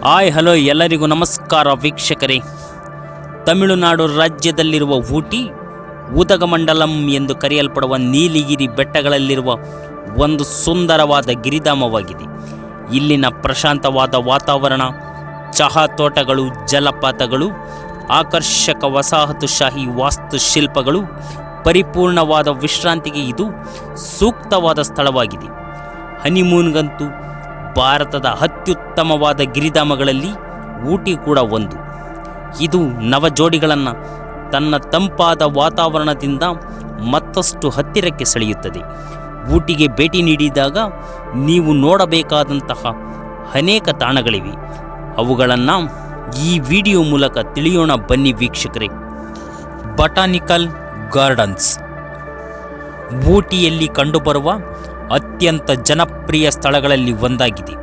Hi hello ಎಲ್ಲರಿಗೂ ನಮಸ್ಕಾರ ವೀಕ್ಷಕರೇ. ತಮಿಳುನಾಡು ರಾಜ್ಯದಲ್ಲಿರುವ ಊಟಿ ಉದಗಮಂಡಲಂ ಎಂದು ಕರೆಯಲ್ಪಡುವ ನೀಲಗಿರಿ ಬೆಟ್ಟಗಳಲ್ಲಿರುವ ಒಂದು ಸುಂದರವಾದ ಗಿರಿಧಾಮವಾಗಿದೆ. ಇಲ್ಲಿನ ಪ್ರಶಾಂತವಾದ ವಾತಾವರಣ, ಚಹಾ ತೋಟಗಳು, ಜಲಪಾತಗಳು, ಆಕರ್ಷಕ ವಸಾಹತುಶಾಹಿ ವಾಸ್ತುಶಿಲ್ಪಗಳು, ಪರಿಪೂರ್ಣವಾದ ವಿಶ್ರಾಂತಿಗೆ ಇದು ಸೂಕ್ತವಾದ ಸ್ಥಳವಾಗಿದೆ. ಹನಿಮೂನ್ಗಂತೂ ಭಾರತದ ಅತ್ಯುತ್ತಮವಾದ ಗಿರಿಧಾಮಗಳಲ್ಲಿ ಊಟಿ ಕೂಡ ಒಂದು. ಇದು ನವಜೋಡಿಗಳನ್ನು ತನ್ನ ತಂಪಾದ ವಾತಾವರಣದಿಂದ ಮತ್ತಷ್ಟು ಹತ್ತಿರಕ್ಕೆ ಸೆಳೆಯುತ್ತದೆ. ಊಟಿಗೆ ಭೇಟಿ ನೀಡಿದಾಗ ನೀವು ನೋಡಬೇಕಾದಂತಹ ಅನೇಕ ತಾಣಗಳಿವೆ. ಅವುಗಳನ್ನು ಈ ವಿಡಿಯೋ ಮೂಲಕ ತಿಳಿಯೋಣ ಬನ್ನಿ ವೀಕ್ಷಕರೇ. ಬಟಾನಿಕಲ್ ಗಾರ್ಡನ್ಸ್ ಊಟಿಯಲ್ಲಿ ಕಂಡುಬರುವ ಅತ್ಯಂತ ಜನಪ್ರಿಯ ಸ್ಥಳಗಳಲ್ಲಿ ಒಂದಾಗಿದೆ.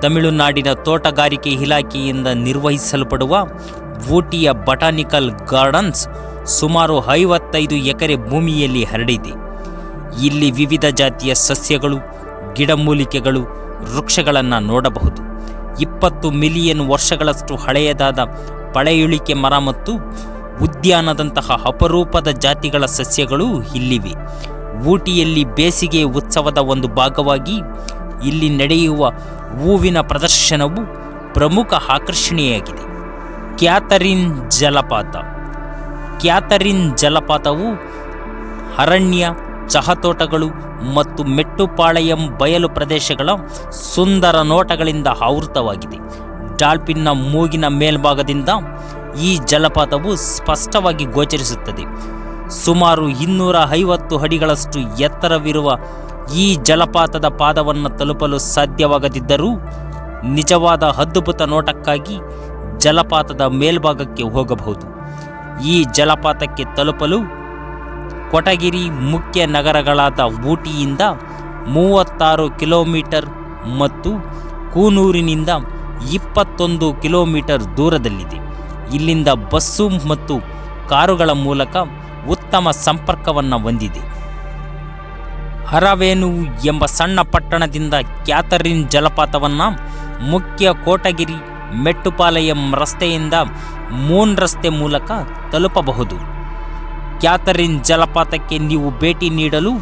ತಮಿಳುನಾಡಿನ ತೋಟಗಾರಿಕೆ ಇಲಾಖೆಯಿಂದ ನಿರ್ವಹಿಸಲ್ಪಡುವ ಊಟಿಯ ಬಟಾನಿಕಲ್ ಗಾರ್ಡನ್ಸ್ ಸುಮಾರು 55 ಎಕರೆ ಭೂಮಿಯಲ್ಲಿ ಹರಡಿದೆ. ಇಲ್ಲಿ ವಿವಿಧ ಜಾತಿಯ ಸಸ್ಯಗಳು, ಗಿಡಮೂಲಿಕೆಗಳು, ವೃಕ್ಷಗಳನ್ನು ನೋಡಬಹುದು. 20 ಮಿಲಿಯನ್ ವರ್ಷಗಳಷ್ಟು ಹಳೆಯದಾದ ಪಳೆಯುಳಿಕೆ ಮರ ಮತ್ತು ಉದ್ಯಾನದಂತಹ ಅಪರೂಪದ ಜಾತಿಗಳ ಸಸ್ಯಗಳು ಇಲ್ಲಿವೆ. ಊಟಿಯಲ್ಲಿ ಬೇಸಿಗೆ ಉತ್ಸವದ ಒಂದು ಭಾಗವಾಗಿ ಇಲ್ಲಿ ನಡೆಯುವ ಹೂವಿನ ಪ್ರದರ್ಶನವು ಪ್ರಮುಖ ಆಕರ್ಷಣೆಯಾಗಿದೆ. ಕ್ಯಾಥರಿನ್ ಜಲಪಾತವು ಅರಣ್ಯ, ಚಹತೋಟಗಳು ಮತ್ತು ಮೆಟ್ಟುಪಾಳೆಯಂ ಬಯಲು ಪ್ರದೇಶಗಳ ಸುಂದರ ನೋಟಗಳಿಂದ ಆವೃತವಾಗಿದೆ. ಡಾಲ್ಫಿನ್ನ ಮೂಗಿನ ಮೇಲ್ಭಾಗದಿಂದ ಈ ಜಲಪಾತವು ಸ್ಪಷ್ಟವಾಗಿ ಗೋಚರಿಸುತ್ತದೆ. ಸುಮಾರು 250 ಅಡಿಗಳಷ್ಟು ಎತ್ತರವಿರುವ ಈ ಜಲಪಾತದ ಪಾದವನ್ನು ತಲುಪಲು ಸಾಧ್ಯವಾಗದಿದ್ದರೂ ನಿಜವಾದ ಅದ್ಭುತ ನೋಟಕ್ಕಾಗಿ ಜಲಪಾತದ ಮೇಲ್ಭಾಗಕ್ಕೆ ಹೋಗಬಹುದು. ಈ ಜಲಪಾತಕ್ಕೆ ತಲುಪಲು ಕೊಟಗಿರಿ ಮುಖ್ಯ ನಗರಗಳಾದ ಊಟಿಯಿಂದ 36 ಕಿಲೋಮೀಟರ್ ಮತ್ತು ಕೂನೂರಿನಿಂದ 21 ಕಿಲೋಮೀಟರ್ ದೂರದಲ್ಲಿದೆ. ಇಲ್ಲಿಂದ ಬಸ್ಸು ಮತ್ತು ಕಾರುಗಳ ಮೂಲಕ ಉತ್ತಮ ಸಂಪರ್ಕವನ್ನು ಹೊಂದಿದೆ. ಅರವೇನು ಎಂಬ ಸಣ್ಣ ಪಟ್ಟಣದಿಂದ ಕ್ಯಾಥರಿನ್ ಜಲಪಾತವನ್ನು ಮುಖ್ಯ ಕೋಟಗಿರಿ ಮೆಟ್ಟುಪಾಲಯಂ ರಸ್ತೆಯಿಂದ ಮೂನ್ ರಸ್ತೆ ಮೂಲಕ ತಲುಪಬಹುದು. ಕ್ಯಾಥರಿನ್ ಜಲಪಾತಕ್ಕೆ ನೀವು ಭೇಟಿ ನೀಡಲು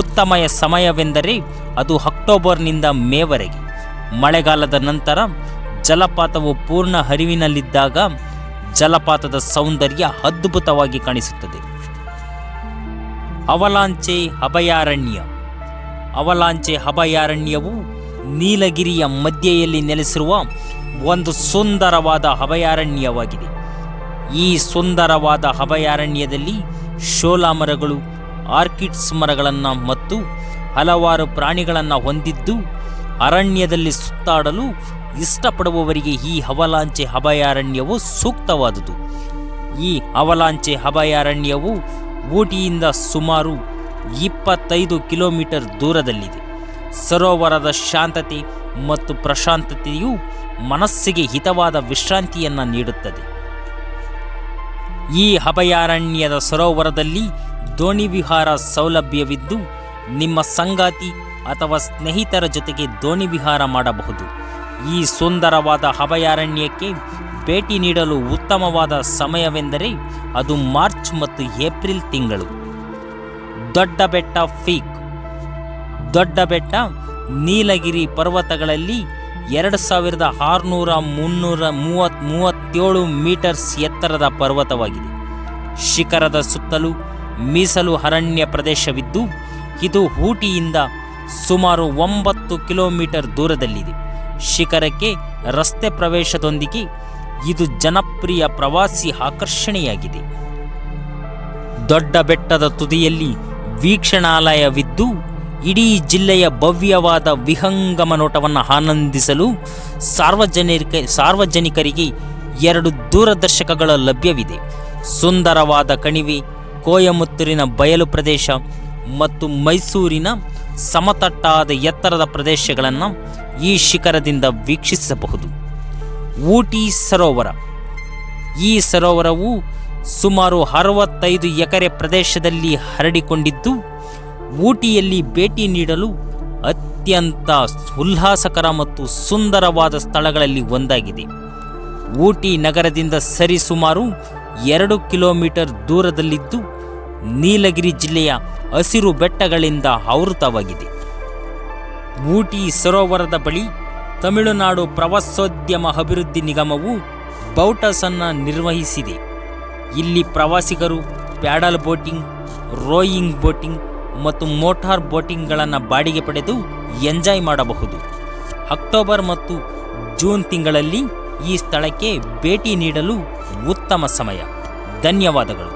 ಉತ್ತಮ ಸಮಯವೆಂದರೆ ಅದು ಅಕ್ಟೋಬರ್ನಿಂದ ಮೇವರೆಗೆ. ಮಳೆಗಾಲದ ನಂತರ ಜಲಪಾತವು ಪೂರ್ಣ ಹರಿವಿನಲ್ಲಿದ್ದಾಗ ಜಲಪಾತದ ಸೌಂದರ್ಯ ಅದ್ಭುತವಾಗಿ ಕಾಣಿಸುತ್ತದೆ. ಅವಲಾಂಚೆ ಅಭಯಾರಣ್ಯವು ನೀಲಗಿರಿಯ ಮಧ್ಯೆಯಲ್ಲಿ ನೆಲೆಸಿರುವ ಒಂದು ಸುಂದರವಾದ ಅಭಯಾರಣ್ಯವಾಗಿದೆ. ಈ ಸುಂದರವಾದ ಅಭಯಾರಣ್ಯದಲ್ಲಿ ಶೋಲಾ ಮರಗಳು, ಆರ್ಕಿಡ್ಸ್ ಮರಗಳನ್ನು ಮತ್ತು ಹಲವಾರು ಪ್ರಾಣಿಗಳನ್ನು ಹೊಂದಿದ್ದು, ಅರಣ್ಯದಲ್ಲಿ ಸುತ್ತಾಡಲು ಇಷ್ಟಪಡುವವರಿಗೆ ಈ ಅವಲಾಂಚೆ ಅಭಯಾರಣ್ಯವು ಸೂಕ್ತವಾದುದು. ಈ ಅವಲಾಂಚೆ ಅಭಯಾರಣ್ಯವು ಊಟಿಯಿಂದ ಸುಮಾರು 25 ಕಿಲೋಮೀಟರ್ ದೂರದಲ್ಲಿದೆ. ಸರೋವರದ ಶಾಂತತೆ ಮತ್ತು ಪ್ರಶಾಂತತೆಯು ಮನಸ್ಸಿಗೆ ಹಿತವಾದ ವಿಶ್ರಾಂತಿಯನ್ನು ನೀಡುತ್ತದೆ. ಈ ಅಭಯಾರಣ್ಯದ ಸರೋವರದಲ್ಲಿ ದೋಣಿ ವಿಹಾರ ಸೌಲಭ್ಯವಿದ್ದು, ನಿಮ್ಮ ಸಂಗಾತಿ ಅಥವಾ ಸ್ನೇಹಿತರ ಜೊತೆಗೆ ದೋಣಿ ವಿಹಾರ ಮಾಡಬಹುದು. ಈ ಸುಂದರವಾದ ಅಭಯಾರಣ್ಯಕ್ಕೆ ಭೇಟಿ ನೀಡಲು ಉತ್ತಮವಾದ ಸಮಯವೆಂದರೆ ಅದು ಮಾರ್ಚ್ ಮತ್ತು ಏಪ್ರಿಲ್ ತಿಂಗಳು. ದೊಡ್ಡ ಬೆಟ್ಟ ನೀಲಗಿರಿ ಪರ್ವತಗಳಲ್ಲಿ 2637 ಮೀಟರ್ಸ್ ಎತ್ತರದ ಪರ್ವತವಾಗಿದೆ. ಶಿಖರದ ಸುತ್ತಲೂ ಮೀಸಲು ಅರಣ್ಯ ಪ್ರದೇಶವಿದ್ದು, ಇದು ಊಟಿಯಿಂದ ಸುಮಾರು 9 ಕಿಲೋಮೀಟರ್ ದೂರದಲ್ಲಿದೆ. ಶಿಖರಕ್ಕೆ ರಸ್ತೆ ಪ್ರವೇಶದೊಂದಿಗೆ ಇದು ಜನಪ್ರಿಯ ಪ್ರವಾಸಿ ಆಕರ್ಷಣೆಯಾಗಿದೆ. ದೊಡ್ಡ ಬೆಟ್ಟದ ತುದಿಯಲ್ಲಿ ವೀಕ್ಷಣಾಲಯವಿದ್ದು, ಇಡೀ ಜಿಲ್ಲೆಯ ಭವ್ಯವಾದ ವಿಹಂಗಮ ನೋಟವನ್ನು ಆನಂದಿಸಲು ಸಾರ್ವಜನಿಕರಿಗೆ 2 ದೂರದರ್ಶಕಗಳ ಲಭ್ಯವಿದೆ. ಸುಂದರವಾದ ಕಣಿವೆ, ಕೊಯಮತ್ತೂರಿನ ಬಯಲು ಪ್ರದೇಶ ಮತ್ತು ಮೈಸೂರಿನ ಸಮತಟ್ಟಾದ ಎತ್ತರದ ಪ್ರದೇಶಗಳನ್ನು ಈ ಶಿಖರದಿಂದ ವೀಕ್ಷಿಸಬಹುದು. ಊಟಿ ಸರೋವರ. ಈ ಸರೋವರವು ಸುಮಾರು 65 ಎಕರೆ ಪ್ರದೇಶದಲ್ಲಿ ಹರಡಿಕೊಂಡಿದ್ದು, ಊಟಿಯಲ್ಲಿ ಭೇಟಿ ನೀಡಲು ಅತ್ಯಂತ ಉಲ್ಲಾಸಕರ ಮತ್ತು ಸುಂದರವಾದ ಸ್ಥಳಗಳಲ್ಲಿ ಒಂದಾಗಿದೆ. ಊಟಿ ನಗರದಿಂದ ಸರಿಸುಮಾರು 2 ಕಿಲೋಮೀಟರ್ ದೂರದಲ್ಲಿದ್ದು ನೀಲಗಿರಿ ಜಿಲ್ಲೆಯ ಹಸಿರು ಬೆಟ್ಟಗಳಿಂದ ಆವೃತವಾಗಿದೆ. ಊಟಿ ಸರೋವರದ ಬಳಿ ತಮಿಳುನಾಡು ಪ್ರವಾಸೋದ್ಯಮ ಅಭಿವೃದ್ಧಿ ನಿಗಮವು ಬೌಟಸ್ ಅನ್ನು ನಿರ್ವಹಿಸಿದೆ. ಇಲ್ಲಿ ಪ್ರವಾಸಿಗರು ಪ್ಯಾಡಲ್ ಬೋಟಿಂಗ್, ರೋಯಿಂಗ್ ಬೋಟಿಂಗ್ ಮತ್ತು ಮೋಟಾರ್ ಬೋಟಿಂಗ್ಗಳನ್ನು ಬಾಡಿಗೆ ಪಡೆದು ಎಂಜಾಯ್ ಮಾಡಬಹುದು. ಅಕ್ಟೋಬರ್ ಮತ್ತು ಜೂನ್ ತಿಂಗಳಲ್ಲಿ ಈ ಸ್ಥಳಕ್ಕೆ ಭೇಟಿ ನೀಡಲು ಉತ್ತಮ ಸಮಯ. ಧನ್ಯವಾದಗಳು.